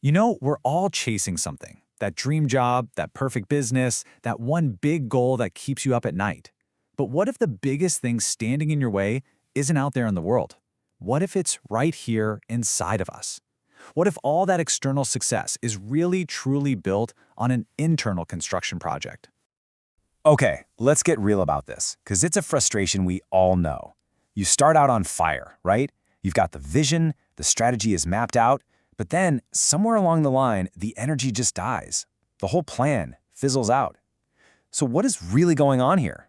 You know, we're all chasing something. That dream job, that perfect business, that one big goal that keeps you up at night. But what if the biggest thing standing in your way isn't out there in the world? What if it's right here inside of us? What if all that external success is really truly built on an internal construction project? Okay, let's get real about this, because it's a frustration we all know. You start out on fire, right? You've got the vision, the strategy is mapped out, but then, somewhere along the line, the energy just dies. The whole plan fizzles out. So what is really going on here?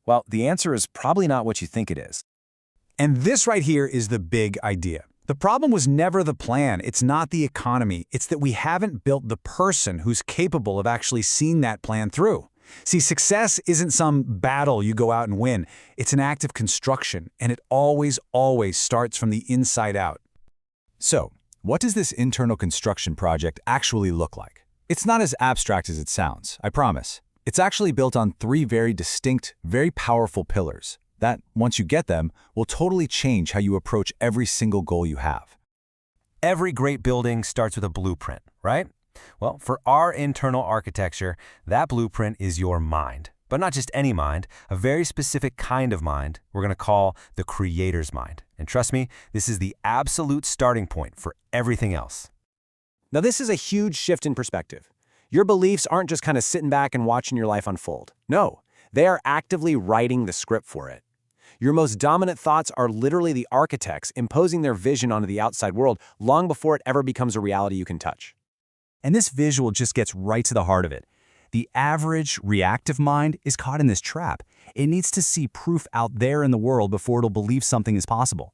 Well, the answer is probably not what you think it is. And this right here is the big idea. The problem was never the plan, it's not the economy, it's that we haven't built the person who's capable of actually seeing that plan through. See, success isn't some battle you go out and win. It's an act of construction, and it always starts from the inside out. So, what does this internal construction project actually look like? It's not as abstract as it sounds, I promise. It's actually built on three very distinct, very powerful pillars that, once you get them, will totally change how you approach every single goal you have. Every great building starts with a blueprint, right? Well, for our internal architecture, that blueprint is your mind. But not just any mind, a very specific kind of mind we're going to call the creator's mind. And trust me, this is the absolute starting point for everything else. Now, this is a huge shift in perspective. Your beliefs aren't just kind of sitting back and watching your life unfold. No, they are actively writing the script for it. Your most dominant thoughts are literally the architects imposing their vision onto the outside world long before it ever becomes a reality you can touch. And this visual just gets right to the heart of it. The average reactive mind is caught in this trap. It needs to see proof out there in the world before it'll believe something is possible.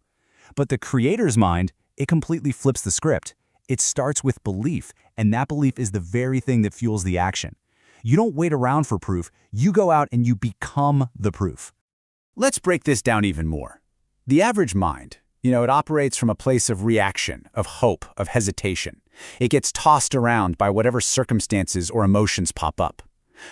But the creator's mind, it completely flips the script. It starts with belief, and that belief is the very thing that fuels the action. You don't wait around for proof, you go out and you become the proof. Let's break this down even more. The average mind, it operates from a place of reaction, of hope, of hesitation. It gets tossed around by whatever circumstances or emotions pop up.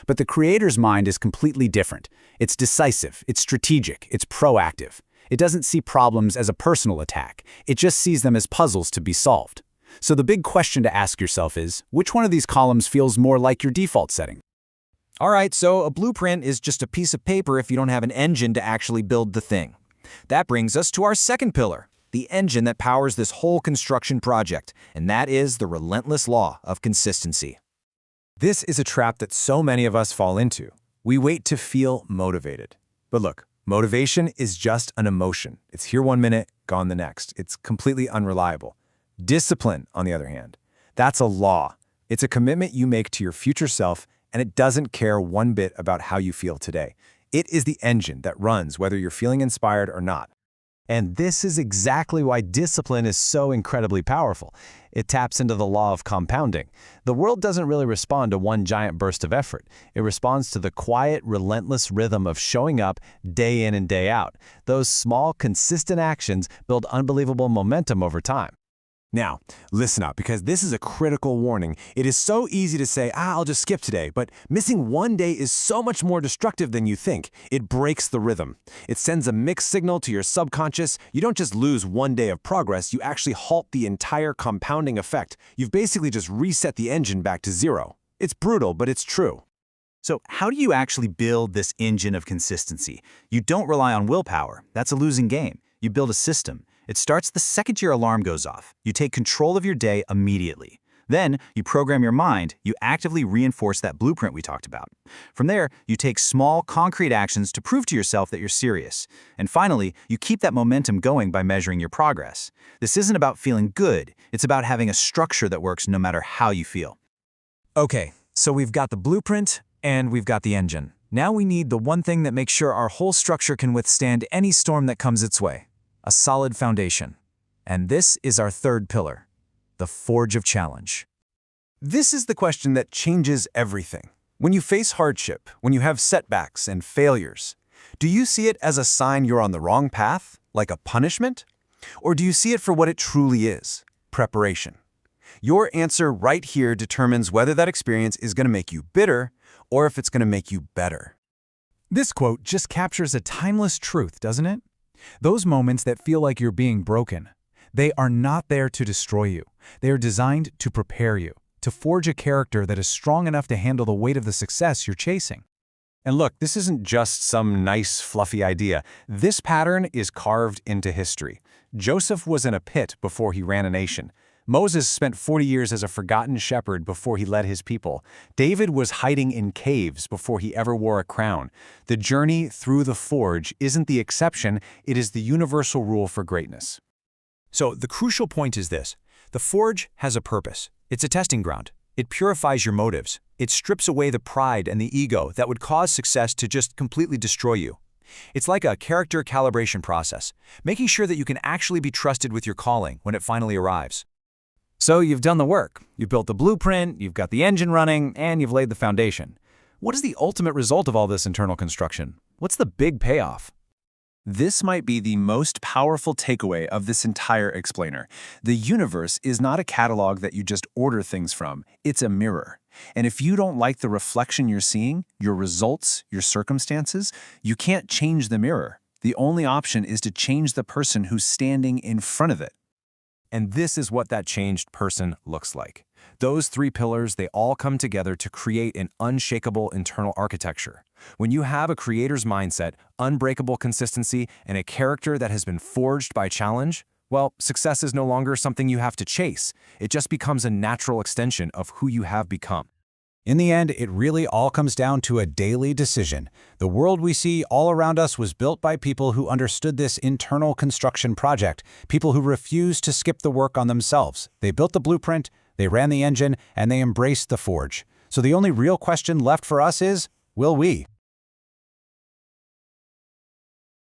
But the creator's mind is completely different. It's decisive, it's strategic, it's proactive. It doesn't see problems as a personal attack. It just sees them as puzzles to be solved. So the big question to ask yourself is, which one of these columns feels more like your default setting? All right, so a blueprint is just a piece of paper if you don't have an engine to actually build the thing. That brings us to our second pillar, the engine that powers this whole construction project, and that is the relentless law of consistency. This is a trap that so many of us fall into. We wait to feel motivated. But look, motivation is just an emotion. It's here one minute, gone the next. It's completely unreliable. Discipline, on the other hand, that's a law. It's a commitment you make to your future self, and it doesn't care one bit about how you feel today. It is the engine that runs whether you're feeling inspired or not. And this is exactly why discipline is so incredibly powerful. It taps into the law of compounding. The world doesn't really respond to one giant burst of effort. It responds to the quiet, relentless rhythm of showing up day in and day out. Those small, consistent actions build unbelievable momentum over time. Now, listen up, because this is a critical warning. It is so easy to say, I'll just skip today, but missing one day is so much more destructive than you think. It breaks the rhythm. It sends a mixed signal to your subconscious. You don't just lose one day of progress, you actually halt the entire compounding effect. You've basically just reset the engine back to zero. It's brutal, but it's true. So how do you actually build this engine of consistency? You don't rely on willpower. That's a losing game. You build a system. It starts the second your alarm goes off. You take control of your day immediately. Then, you program your mind, you actively reinforce that blueprint we talked about. From there, you take small, concrete actions to prove to yourself that you're serious. And finally, you keep that momentum going by measuring your progress. This isn't about feeling good, it's about having a structure that works no matter how you feel. Okay, so we've got the blueprint and we've got the engine. Now we need the one thing that makes sure our whole structure can withstand any storm that comes its way. A solid foundation. And this is our third pillar, the forge of challenge. This is the question that changes everything. When you face hardship, when you have setbacks and failures, do you see it as a sign you're on the wrong path, like a punishment? Or do you see it for what it truly is, preparation? Your answer right here determines whether that experience is going to make you bitter or if it's going to make you better. This quote just captures a timeless truth, doesn't it? Those moments that feel like you're being broken, they are not there to destroy you. They are designed to prepare you, to forge a character that is strong enough to handle the weight of the success you're chasing. And look, this isn't just some nice, fluffy idea. This pattern is carved into history. Joseph was in a pit before he ran a nation. Moses spent 40 years as a forgotten shepherd before he led his people. David was hiding in caves before he ever wore a crown. The journey through the forge isn't the exception, it is the universal rule for greatness. So the crucial point is this. The forge has a purpose. It's a testing ground. It purifies your motives. It strips away the pride and the ego that would cause success to just completely destroy you. It's like a character calibration process, making sure that you can actually be trusted with your calling when it finally arrives. So you've done the work. You've built the blueprint, you've got the engine running, and you've laid the foundation. What is the ultimate result of all this internal construction? What's the big payoff? This might be the most powerful takeaway of this entire explainer. The universe is not a catalog that you just order things from. It's a mirror. And if you don't like the reflection you're seeing, your results, your circumstances, you can't change the mirror. The only option is to change the person who's standing in front of it. And this is what that changed person looks like. Those three pillars, they all come together to create an unshakable internal architecture. When you have a creator's mindset, unbreakable consistency, and a character that has been forged by challenge, well, success is no longer something you have to chase. It just becomes a natural extension of who you have become. In the end, it really all comes down to a daily decision. The world we see all around us was built by people who understood this internal construction project, people who refused to skip the work on themselves. They built the blueprint, they ran the engine, and they embraced the forge. So the only real question left for us is, will we?